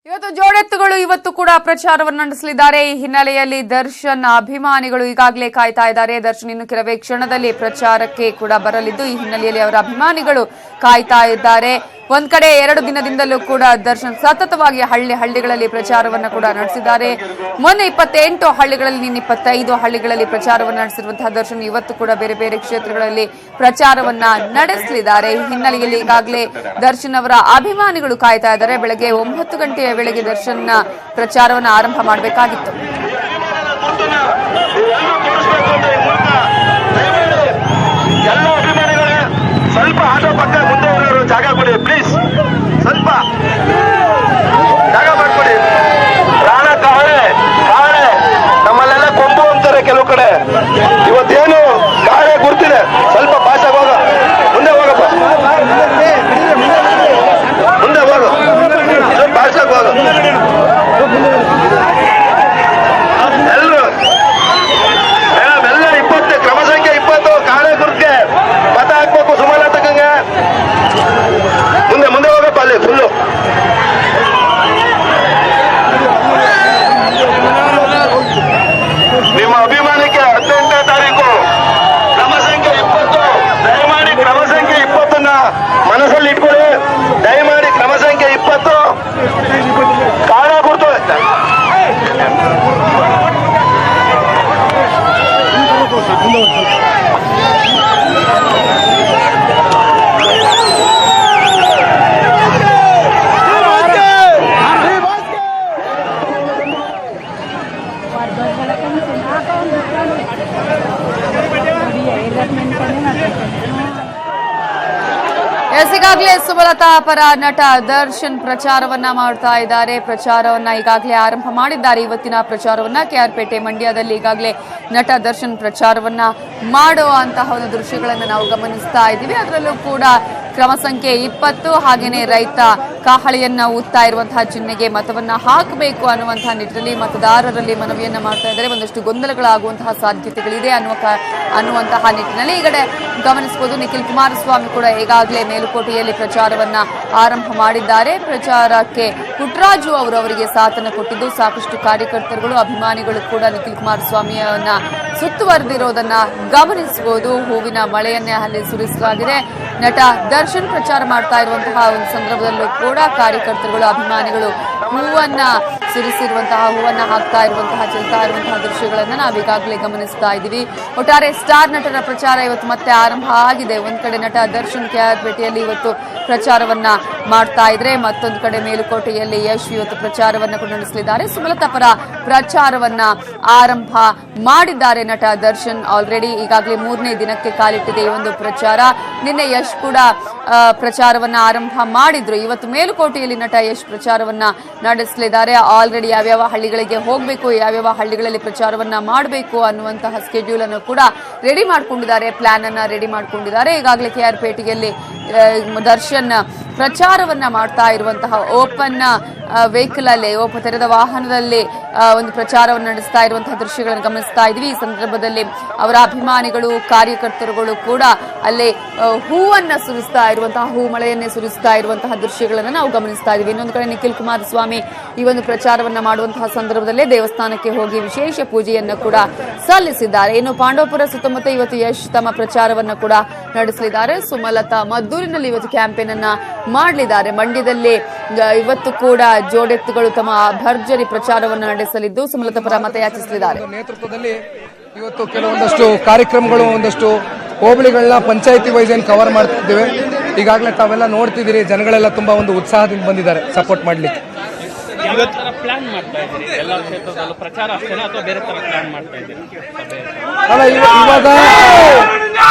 ಇವತ್ತು ಜೋಡೆತ್ತುಗಳು ಇವತ್ತು ಕೂಡ ಪ್ರಚಾರವನ್ನು ನಡೆಸಲಿದ್ದಾರೆ. ಈ ಹಿನ್ನೆಲೆಯಲ್ಲಿ ದರ್ಶನ್ ಅಭಿಮಾನಿಗಳು ಈಗಾಗಲೇ ಕಾಯ್ತಾ ಇದ್ದಾರೆ. ದರ್ಶನ್ ಇನ್ನು ಕೆಲವೇ ಕ್ಷಣದಲ್ಲಿ ಪ್ರಚಾರಕ್ಕೆ ಕೂಡ ಬರಲಿದ್ದು, ಈ ಹಿನ್ನೆಲೆಯಲ್ಲಿ ಅವರ ಅಭಿಮಾನಿಗಳು ಕಾಯ್ತಾ ಇದ್ದಾರೆ. ಒಂದ್ ಕಡೆ 2 ದಿನದಿಂದಲೂ ಕೂಡ ದರ್ಶನ್ ಸತತವಾಗಿ ಹಳ್ಳಿಗಳಲ್ಲಿ ಪ್ರಚಾರವನ್ನು ಕೂಡ ನಡೆಸಿದ್ದಾರೆ. ಮೊನ್ನೆ 28 ಹಳ್ಳಿಗಳಲ್ಲಿ, ನಿನ್ನೆ 25 ಹಳ್ಳಿಗಳಲ್ಲಿ ಪ್ರಚಾರವನ್ನು ನಡೆಸಿರುವಂತಹ ದರ್ಶನ್ ಇವತ್ತು ಕೂಡ ಬೇರೆ ಬೇರೆ ಕ್ಷೇತ್ರಗಳಲ್ಲಿ ಪ್ರಚಾರವನ್ನ ನಡೆಸಲಿದ್ದಾರೆ. ಈ ಹಿನ್ನೆಲೆಯಲ್ಲಿ ಈಗಾಗಲೇ ದರ್ಶನ್ ಅವರ ಅಭಿಮಾನಿಗಳು ಕಾಯ್ತಾ ಇದ್ದಾರೆ. ಬೆಳಗ್ಗೆ 9 ಗಂಟೆಯ ವೇಳೆಗೆ ದರ್ಶನ್ ಪ್ರಚಾರವನ್ನು ಆರಂಭ ಮಾಡಬೇಕಾಗಿತ್ತು. ಸ್ವಲ್ಪ ಆಟೋ ಪಕ್ಕ ಮುಂದೆ ಇರೋರು ಜಾಗ ಕೊಡಿ ಪ್ಲೀಸ್, ಸ್ವಲ್ಪ ಜಾಗ ಮಾಡ್ಕೊಡಿ. ಪ್ರಾಣ ಕಾಳೆ ಕಾಳೆ ನಮ್ಮಲ್ಲೆಲ್ಲ ಕೊಂಬು ಅಂತಾರೆ ಕೆಲವು ಕಡೆ. ಇವತ್ತೇನು ಕಾಳೆ ಗುರ್ತಿದೆ, ಸ್ವಲ್ಪ ಭಾಷೆಗೆ ಹೋಗ, ಮುಂದೆ ಹೋಗಪ್ಪ, ಮುಂದೆ ಹೋಗು, ಸ್ವಲ್ಪ ಭಾಷೆಗೆ ಹೋಗು. ಎಲ್ಲರೂ ಎಲ್ಲ 20 ಕ್ರಮ ಸಂಖ್ಯೆ 20 ಕಾಳೆ ಗುರ್ತಿಗೆ ಮತ ಹಾಕ್ಬೇಕು. ಸುಮಲತಕ್ಕಂಗೆ ಮುಂದೆ ಹೋಗಪ್ಪ, ಅಲ್ಲಿ ಫುಲ್ಲು ನಿಮ್ಮ ಅಭಿಮಾನಕ್ಕೆ 18ನೇ ತಾರೀಕು ಕ್ರಮ ಸಂಖ್ಯೆ 20. ದಯಮಾಡಿ ಕ್ರಮ ಸಂಖ್ಯೆ 20ನ್ನ ಮನಸ್ಸಲ್ಲಿ ಇಟ್ಕೊಳ್ಳಿ. ದಯಮಾಡಿ ಕ್ರಮ ಸಂಖ್ಯೆ 20 ಕಾಳ ಗುರ್ತು. ಈಗಾಗಲೇ ಸುಮಲತಾ ಪರ ನಟ ದರ್ಶನ್ ಪ್ರಚಾರವನ್ನ ಮಾಡ್ತಾ ಇದ್ದಾರೆ. ಪ್ರಚಾರವನ್ನ ಈಗಾಗಲೇ ಆರಂಭ ಮಾಡಿದ್ದಾರೆ. ಇವತ್ತಿನ ಪ್ರಚಾರವನ್ನ ಕೆಆರ್ಪೇಟೆ ಮಂಡ್ಯದಲ್ಲಿ ಈಗಾಗಲೇ ನಟ ದರ್ಶನ್ ಪ್ರಚಾರವನ್ನ ಮಾಡುವಂತಹ ಒಂದು ದೃಶ್ಯಗಳನ್ನು ನಾವು ಗಮನಿಸ್ತಾ ಇದ್ದೀವಿ. ಅದರಲ್ಲೂ ಕೂಡ ಕ್ರಮ ಸಂಖ್ಯೆ 20 ಹಾಗೇನೆ ರೈತ ಕಾಹಳಿಯನ್ನ ಊದ್ತಾ ಇರುವಂತಹ ಚಿಹ್ನೆಗೆ ಮತವನ್ನ ಹಾಕಬೇಕು ಅನ್ನುವಂತಹ ನಿಟ್ಟಿನಲ್ಲಿ ಮತದಾರರಲ್ಲಿ ಮನವಿಯನ್ನ ಮಾಡ್ತಾ ಇದ್ದಾರೆ. ಒಂದಷ್ಟು ಗೊಂದಲಗಳಾಗುವಂತಹ ಸಾಧ್ಯತೆಗಳಿದೆ ಅನ್ನುವಂತಹ ನಿಟ್ಟಿನಲ್ಲಿ ಈ ಕಡೆ ಗಮನಿಸಬಹುದು. ನಿಖಿಲ್ ಕುಮಾರಸ್ವಾಮಿ ಕೂಡ ಈಗಾಗಲೇ ಮೇಲುಕೋಟೆಯಲ್ಲಿ ಪ್ರಚಾರವನ್ನ ಆರಂಭ ಮಾಡಿದ್ದಾರೆ. ಪ್ರಚಾರಕ್ಕೆ ಪುಟ್ಟರಾಜು ಅವರಿಗೆ ಸಾಥನ್ನು ಕೊಟ್ಟಿದ್ದು, ಸಾಕಷ್ಟು ಕಾರ್ಯಕರ್ತರುಗಳು ಅಭಿಮಾನಿಗಳು ಕೂಡ ನಿಖಿಲ್ ಕುಮಾರಸ್ವಾಮಿಯನ್ನ ಸುತ್ತುವರೆದಿರೋದನ್ನ ಗಮನಿಸಬಹುದು. ಹೂವಿನ ಮಳೆಯನ್ನೇ ಅಲ್ಲಿ ಸುರಿಸಲಾಗಿದೆ. ನಟ ದರ್ಶನ್ ಪ್ರಚಾರ ಮಾಡ್ತಾ ಇರುವಂತಹ ಒಂದು ಸಂದರ್ಭದಲ್ಲೂ ಕೂಡ ಕಾರ್ಯಕರ್ತರುಗಳು ಅಭಿಮಾನಿಗಳು ಹೂವನ್ನ ಸುರಿಸಿರುವಂತಹ, ಹೂವನ್ನ ಹಾಕ್ತಾ ಇರುವಂತಹ, ಚೆಲ್ತಾ ಇರುವಂತಹ ದೃಶ್ಯಗಳನ್ನ ನಾವು ಈಗಾಗಲೇ ಗಮನಿಸ್ತಾ ಇದ್ದೀವಿ. ಒಟ್ಟಾರೆ ಸ್ಟಾರ್ ನಟರ ಪ್ರಚಾರ ಇವತ್ತು ಮತ್ತೆ ಆರಂಭ ಆಗಿದೆ. ಒಂದ್ ಕಡೆ ನಟ ದರ್ಶನ್ ಕೆಆರ್ಪೇಟೆಯಲ್ಲಿ ಇವತ್ತು ಪ್ರಚಾರವನ್ನ ಮಾಡ್ತಾ ಇದ್ರೆ, ಮತ್ತೊಂದು ಕಡೆ ಮೇಲುಕೋಟೆಯಲ್ಲಿ ಯಶ್ ಇವತ್ತು ಪ್ರಚಾರವನ್ನ ಕೂಡ ನಡೆಸಲಿದ್ದಾರೆ. ಸುಮಲತಾ ಪರ ಪ್ರಚಾರವನ್ನ ಆರಂಭ ಮಾಡಿದ್ದಾರೆ ನಟ ದರ್ಶನ್. ಆಲ್ರೆಡಿ ಈಗಾಗಲೇ 3ನೇ ದಿನಕ್ಕೆ ಕಾಲಿಟ್ಟಿದೆ ಈ ಒಂದು ಪ್ರಚಾರ. ನಿನ್ನೆ ಯಶ್ ಕೂಡ ಪ್ರಚಾರವನ್ನ ಆರಂಭ ಮಾಡಿದ್ರು. ಇವತ್ತು ಮೇಲುಕೋಟೆಯಲ್ಲಿ ನಟ ಯಶ್ ಪ್ರಚಾರವನ್ನ ನಡೆಸಲಿದ್ದಾರೆ. ಆಲ್ರೆಡಿ ಯಾವ್ಯಾವ ಹಳ್ಳಿಗಳಿಗೆ ಹೋಗಬೇಕು, ಯಾವ್ಯಾವ ಹಳ್ಳಿಗಳಲ್ಲಿ ಪ್ರಚಾರವನ್ನ ಮಾಡಬೇಕು ಅನ್ನುವಂತಹ ಸ್ಕೆಡ್ಯೂಲ್ ಅನ್ನು ಕೂಡ ರೆಡಿ ಮಾಡ್ಕೊಂಡಿದ್ದಾರೆ, ಪ್ಲಾನ್ ಅನ್ನ ರೆಡಿ ಮಾಡ್ಕೊಂಡಿದ್ದಾರೆ. ಈಗಾಗಲೇ ಕೆಆರ್ಪೇಟೆಯಲ್ಲಿ ದರ್ಶನ್ ಪ್ರಚಾರವನ್ನ ಮಾಡ್ತಾ ಇರುವಂತಹ ಓಪನ್ ವೆಹಿಕಲ್ ಅಲ್ಲಿ, ತೆರೆದ ವಾಹನದಲ್ಲಿ ಒಂದು ಪ್ರಚಾರವನ್ನು ನಡೆಸ್ತಾ ಇರುವಂತಹ ದೃಶ್ಯಗಳನ್ನು ಗಮನಿಸ್ತಾ ಇದ್ವಿ. ಈ ಸಂದರ್ಭದಲ್ಲಿ ಅವರ ಅಭಿಮಾನಿಗಳು, ಕಾರ್ಯಕರ್ತರುಗಳು ಕೂಡ ಅಲ್ಲಿ ಹೂವನ್ನ ಸುರಿಸ್ತಾ ಇರುವಂತಹ, ಹೂ ಮಳೆಯನ್ನೇ ಸುರಿಸ್ತಾ ಇರುವಂತಹ ದೃಶ್ಯಗಳನ್ನು ನಾವು ಗಮನಿಸ್ತಾ ಇದ್ವಿ. ಇನ್ನೊಂದು ಕಡೆ ನಿಖಿಲ್ ಕುಮಾರಸ್ವಾಮಿ ಈ ಒಂದು ಪ್ರಚಾರವನ್ನ ಮಾಡುವಂತಹ ಸಂದರ್ಭದಲ್ಲೇ ದೇವಸ್ಥಾನಕ್ಕೆ ಹೋಗಿ ವಿಶೇಷ ಪೂಜೆಯನ್ನು ಕೂಡ ಸಲ್ಲಿಸಿದ್ದಾರೆ. ಇನ್ನು ಪಾಂಡವಪುರ ಸುತ್ತಮುತ್ತ ಇವತ್ತು ಯಶ್ ತಮ್ಮ ಪ್ರಚಾರವನ್ನ ಕೂಡ ನಡೆಸಲಿದ್ದಾರೆ. ಸುಮಲತಾ ಮದ್ದೂರಿನಲ್ಲಿ ಇವತ್ತು ಕ್ಯಾಂಪೇನ್ ಅನ್ನ ಮಾಡಲಿದ್ದಾರೆ. ಮಂಡ್ಯದಲ್ಲಿ ಇವತ್ತು ಕೂಡ ಜೋಡೆತ್ತುಗಳು ತಮ್ಮ ಭರ್ಜರಿ ಪ್ರಚಾರವನ್ನು ನಡೆಸಲಿದ್ದು ಸುಮಲತಾ ಪರ ಮತಯಾಚಿಸಲಿದ್ದಾರೆ. ನೇತೃತ್ವದಲ್ಲಿ ಇವತ್ತು ಕೆಲವೊಂದಷ್ಟು ಕಾರ್ಯಕ್ರಮಗಳು, ಒಂದಷ್ಟು ಹೋಬಳಿಗಳನ್ನ ಪಂಚಾಯತಿ ವೈಸ್ ಏನು ಕವರ್ ಮಾಡ್ತಿದ್ದೇವೆ. ಈಗಾಗಲೇ ತಾವೆಲ್ಲ ನೋಡ್ತಿದ್ದೀರಿ, ಜನಗಳೆಲ್ಲ ತುಂಬಾ ಒಂದು ಉತ್ಸಾಹದಿಂದ ಬಂದಿದ್ದಾರೆ ಸಪೋರ್ಟ್ ಮಾಡ್ಲಿಕ್ಕೆ. ಅಲ್ಲ, ಇವಾಗ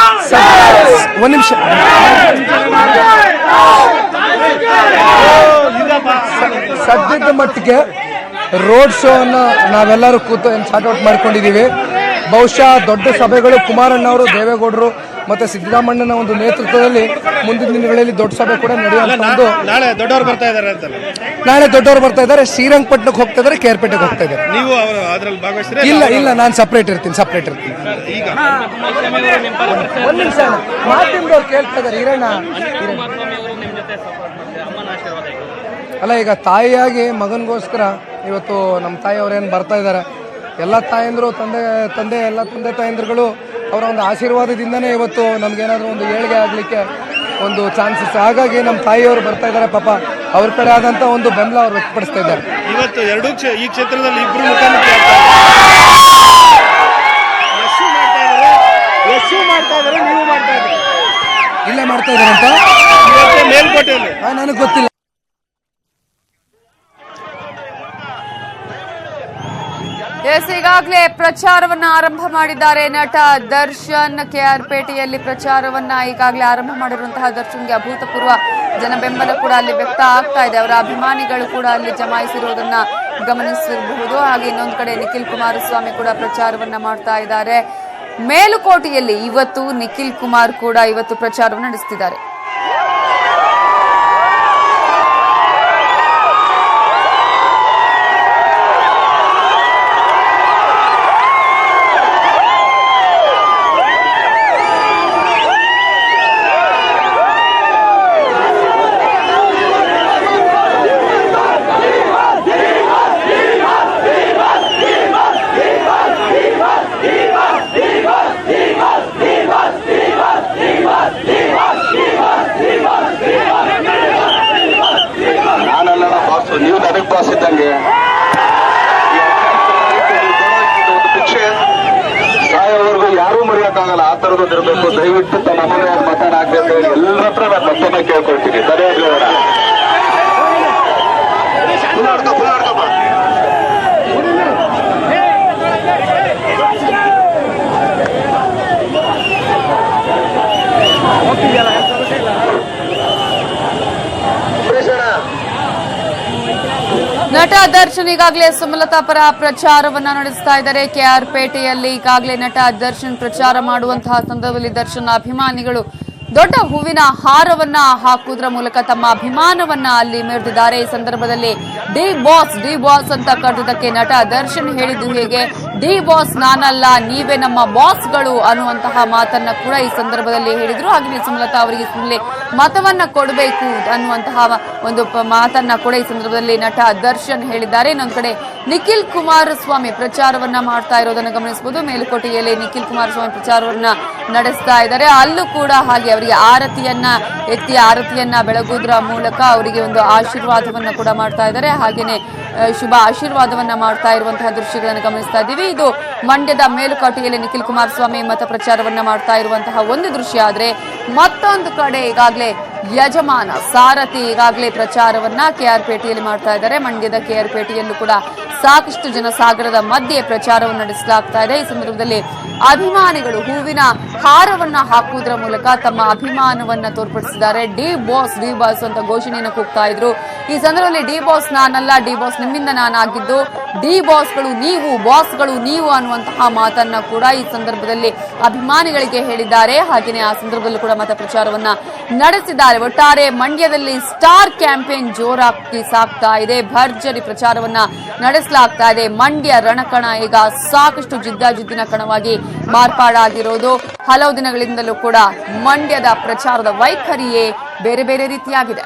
ಒಂದ್ ನಿಮಿಷ, ಸದ್ಯದ ಮಟ್ಟಿಗೆ ರೋಡ್ ಶೋ ಅನ್ನ ನಾವೆಲ್ಲರೂ ಕೂತು ಶಾರ್ಟ್ ಔಟ್ ಮಾಡ್ಕೊಂಡಿದೀವಿ. ಬಹುಶಃ ದೊಡ್ಡ ಸಭೆಗಳು ಕುಮಾರಣ್ಣ ಅವರು, ದೇವೇಗೌಡರು ಮತ್ತೆ ಸಿದ್ದರಾಮಣ್ಣನ ಒಂದು ನೇತೃತ್ವದಲ್ಲಿ ಮುಂದಿನ ದಿನಗಳಲ್ಲಿ ದೊಡ್ಡ ಸಭೆ ಕೂಡ ನಡೆಯುವಂತ ಒಂದು. ನಾಳೆ ದೊಡ್ಡವರು ಬರ್ತಾ ಇದ್ದಾರೆ ಅಂತ. ನಾಳೆ ದೊಡ್ಡವರು ಬರ್ತಾ ಇದ್ದಾರೆ. ಶ್ರೀರಂಗಪಟ್ಟಣಕ್ಕೆ ಹೋಗ್ತಾ ಇದ್ದಾರೆ, ಕೆಆರ್ಪೇಟೆಗೆ ಹೋಗ್ತಾ ಇದ್ದಾರೆ. ನೀವು ಅದರಲ್ಲಿ ಭಾಗವಹಿಸ್ತೀರಾ? ಇಲ್ಲ, ನಾನು ಸಪರೇಟ್ ಇರ್ತೀನಿ. ಈಗ ಒಂದ್ ನಿಮಿಷ, ಮಾಧ್ಯಮದವ್ರು ಕೇಳ್ತಾ ಇದ್ದಾರೆ. ಅಲ್ಲ, ಈಗ ತಾಯಿಯಾಗಿ ಮಗನಿಗೋಸ್ಕರ ಇವತ್ತು ನಮ್ಮ ತಾಯಿಯವ್ರೇನು ಬರ್ತಾ ಇದ್ದಾರೆ, ಎಲ್ಲ ತಾಯಂದರು ತಂದೆ ಎಲ್ಲ ತಂದೆ ತಾಯಂದ್ರುಗಳು ಅವರ ಒಂದು ಆಶೀರ್ವಾದದಿಂದನೇ ಇವತ್ತು ನಮಗೇನಾದರೂ ಒಂದು ಏಳಿಗೆ ಆಗಲಿಕ್ಕೆ ಒಂದು ಚಾನ್ಸಸ್. ಹಾಗಾಗಿ ನಮ್ಮ ತಾಯಿಯವರು ಬರ್ತಾ ಇದ್ದಾರೆ, ಪಾಪ ಅವ್ರ ಕಡೆ ಆದಂಥ ಒಂದು ಬೆಂಬಲ ಅವ್ರು ವ್ಯಕ್ತಪಡಿಸ್ತಾ ಇದ್ದಾರೆ. ಇವತ್ತು ಈ ಕ್ಷೇತ್ರದಲ್ಲಿ ಇಬ್ಬರು ಮಾಡ್ತಾ ಇದ್ದಾರೆ, ನೀವು ಮಾಡ್ತಾ ಇದ್ದಾರೆ, ಇಲ್ಲೇ ಮಾಡ್ತಾ ಇದ್ದಾರೆ ಅಂತ ಮೇಲ್ಕೋಟೆಯಲ್ಲಿ ನನಗೆ ಗೊತ್ತಿಲ್ಲ. ಈಗಾಗಲೇ ಪ್ರಚಾರವನ್ನ ಆರಂಭ ಮಾಡಿದ್ದಾರೆ ನಟ ದರ್ಶನ್. ಕೆಆರ್ಪೇಟೆಯಲ್ಲಿ ಪ್ರಚಾರವನ್ನ ಈಗಾಗಲೇ ಆರಂಭ ಮಾಡಿರುವಂತಹ ದರ್ಶನ್ಗೆ ಅಭೂತಪೂರ್ವ ಜನ ಬೆಂಬಲ ಕೂಡ ಅಲ್ಲಿ ವ್ಯಕ್ತ ಆಗ್ತಾ ಇದೆ. ಅವರ ಅಭಿಮಾನಿಗಳು ಕೂಡ ಅಲ್ಲಿ ಜಮಾಯಿಸಿರುವುದನ್ನ ಗಮನಿಸಬಹುದು. ಹಾಗೆ ಇನ್ನೊಂದು ಕಡೆ ನಿಖಿಲ್ ಕುಮಾರಸ್ವಾಮಿ ಕೂಡ ಪ್ರಚಾರವನ್ನ ಮಾಡ್ತಾ ಇದ್ದಾರೆ. ಮೇಲುಕೋಟೆಯಲ್ಲಿ ಇವತ್ತು ನಿಖಿಲ್ ಕುಮಾರ್ ಕೂಡ ಇವತ್ತು ಪ್ರಚಾರವನ್ನು ನಡೆಸುತ್ತಿದ್ದಾರೆ. ನೀವು ನನಗೆ ಬಾಸ್ ಇದ್ದಂಗೆ ಒಂದು ಭಿಕ್ಷೆ ಸಾಯೋವರೆಗೂ ಯಾರೂ ಮರೆಯೋಕ್ಕಾಗಲ್ಲ. ಆ ಥರದ್ದು ಇರಬೇಕು. ದಯವಿಟ್ಟು ತಮ್ಮ ಮನೆ ಮತದಾನ ಆಗ್ಬೇಕು ಹೇಳಿ ಎಲ್ಲರ ಹತ್ರ ನಾನು ಮತ್ತೊಮ್ಮೆ ಕೇಳ್ಕೊಳ್ತೀನಿ. ಧನ್ಯವಾದ. ನಟ ದರ್ಶನ್ ಈಗಾಗಲೇ ಸುಮಲತಾ ಪರ ಪ್ರಚಾರವನ್ನ ನಡೆಸ್ತಾ ಇದ್ದಾರೆ. ಕೆಆರ್ಪೇಟೆಯಲ್ಲಿ ಈಗಾಗಲೇ ನಟ ದರ್ಶನ್ ಪ್ರಚಾರ ಮಾಡುವಂತಹ ಸಂದರ್ಭದಲ್ಲಿ ದರ್ಶನ್ ಅಭಿಮಾನಿಗಳು ದೊಡ್ಡ ಹೂವಿನ ಹಾರವನ್ನ ಹಾಕುವುದರ ಮೂಲಕ ತಮ್ಮ ಅಭಿಮಾನವನ್ನ ಅಲ್ಲಿ ಮೆರೆದಿದ್ದಾರೆ. ಈ ಸಂದರ್ಭದಲ್ಲಿ ಡಿ ಬಾಸ್ ಅಂತ ಕರೆದಿದ್ದಕ್ಕೆ ನಟ ದರ್ಶನ್ ಹೇಳಿದ್ದು ಹೇಗೆ, ಡಿ ಬಾಸ್ ನಾನಲ್ಲ, ನೀವೇ ನಮ್ಮ ಬಾಸ್ಗಳು ಅನ್ನುವಂತಹ ಮಾತನ್ನ ಕೂಡ ಈ ಸಂದರ್ಭದಲ್ಲಿ ಹೇಳಿದ್ರು. ಹಾಗೆ ಸುಮಲತಾ ಅವರಿಗೆ ಮತವನ್ನ ಕೊಡಬೇಕು ಅನ್ನುವಂತಹ ಒಂದು ಮಾತನ್ನ ಕೂಡ ಈ ಸಂದರ್ಭದಲ್ಲಿ ನಟ ದರ್ಶನ್ ಹೇಳಿದ್ದಾರೆ. ಇನ್ನೊಂದು ಕಡೆ ನಿಖಿಲ್ ಕುಮಾರಸ್ವಾಮಿ ಪ್ರಚಾರವನ್ನ ಮಾಡ್ತಾ ಇರೋದನ್ನು ಗಮನಿಸಬಹುದು. ಮೇಲುಕೋಟೆಯಲ್ಲಿ ನಿಖಿಲ್ ಕುಮಾರಸ್ವಾಮಿ ಪ್ರಚಾರವನ್ನ ನಡೆಸ್ತಾ ಇದ್ದಾರೆ. ಅಲ್ಲೂ ಕೂಡ ಹಾಗೆ ಅವರಿಗೆ ಆರತಿಯನ್ನ ಬೆಳಗುವುದರ ಮೂಲಕ ಅವರಿಗೆ ಒಂದು ಆಶೀರ್ವಾದವನ್ನ ಕೂಡ ಮಾಡ್ತಾ ಇದ್ದಾರೆ. ಹಾಗೇನೆ ಶುಭ ಆಶೀರ್ವಾದವನ್ನ ಮಾಡ್ತಾ ಇರುವಂತಹ ದೃಶ್ಯಗಳನ್ನು ಗಮನಿಸ್ತಾ ಇದ್ದೀವಿ. ಇದು ಮಂಡ್ಯದ ಮೇಲುಕೋಟೆಯಲ್ಲಿ ನಿಖಿಲ್ ಕುಮಾರಸ್ವಾಮಿ ಮತ ಪ್ರಚಾರವನ್ನ ಮಾಡ್ತಾ ಇರುವಂತಹ ಒಂದು ದೃಶ್ಯ. ಆದ್ರೆ ಮತ್ತೊಂದು ಕಡೆ ಈಗಾಗಲೇ ಯಜಮಾನ ಸಾರಥಿ ಈಗಾಗಲೇ ಪ್ರಚಾರವನ್ನ ಕೆಆರ್ಪೇಟೆಯಲ್ಲಿ ಮಾಡ್ತಾ ಇದ್ದಾರೆ. ಮಂಡ್ಯದ ಕೆಆರ್ಪೇಟೆಯಲ್ಲೂ ಕೂಡ ಸಾಕಷ್ಟು ಜನಸಾಗರದ ಮಧ್ಯೆ ಪ್ರಚಾರವನ್ನು ನಡೆಸಲಾಗ್ತಾ ಇದೆ. ಈ ಸಂದರ್ಭದಲ್ಲಿ ಅಭಿಮಾನಿಗಳು ಹೂವಿನ ಹಾರವನ್ನ ಹಾಕುವುದರ ಮೂಲಕ ತಮ್ಮ ಅಭಿಮಾನವನ್ನ ತೋರ್ಪಡಿಸಿದ್ದಾರೆ. ಡಿ ಬಾಸ್ ಅಂತ ಘೋಷಣೆಯನ್ನು ಕೂಗ್ತಾ ಇದ್ರು. ಈ ಸಂದರ್ಭದಲ್ಲಿ ಡಿ ಬಾಸ್ ನಾನಲ್ಲ, ಡಿ ಬಾಸ್ ನಿಮ್ಮಿಂದ ನಾನಾಗಿದ್ದು, ಡಿ ಬಾಸ್ಗಳು ನೀವು ಅನ್ನುವಂತಹ ಮಾತನ್ನ ಕೂಡ ಈ ಸಂದರ್ಭದಲ್ಲಿ ಅಭಿಮಾನಿಗಳಿಗೆ ಹೇಳಿದ್ದಾರೆ. ಹಾಗೆಯೇ ಆ ಸಂದರ್ಭದಲ್ಲೂ ಕೂಡ ಮತ ಪ್ರಚಾರವನ್ನ ನಡೆಸಿದ್ದಾರೆ. ಒಟ್ಟಾರೆ ಮಂಡ್ಯದಲ್ಲಿ ಸ್ಟಾರ್ ಕ್ಯಾಂಪೇನ್ ಜೋರಾಗಿ ಸಾಗ್ತಾ ಇದೆ. ಭರ್ಜರಿ ಪ್ರಚಾರವನ್ನ ನಡೆಸಲಾಗ್ತಾ ಇದೆ. ಮಂಡ್ಯ ರಣಕಣ ಈಗ ಸಾಕಷ್ಟು ಜಿದ್ದಾಜಿದ್ದಿನ ಕಣವಾಗಿ ಮಾರ್ಪಾಡಾಗಿರೋದು. ಹಲವು ದಿನಗಳಿಂದಲೂ ಕೂಡ ಮಂಡ್ಯದ ಪ್ರಚಾರದ ವೈಖರಿಯೇ ಬೇರೆ ಬೇರೆ ರೀತಿಯಾಗಿದೆ.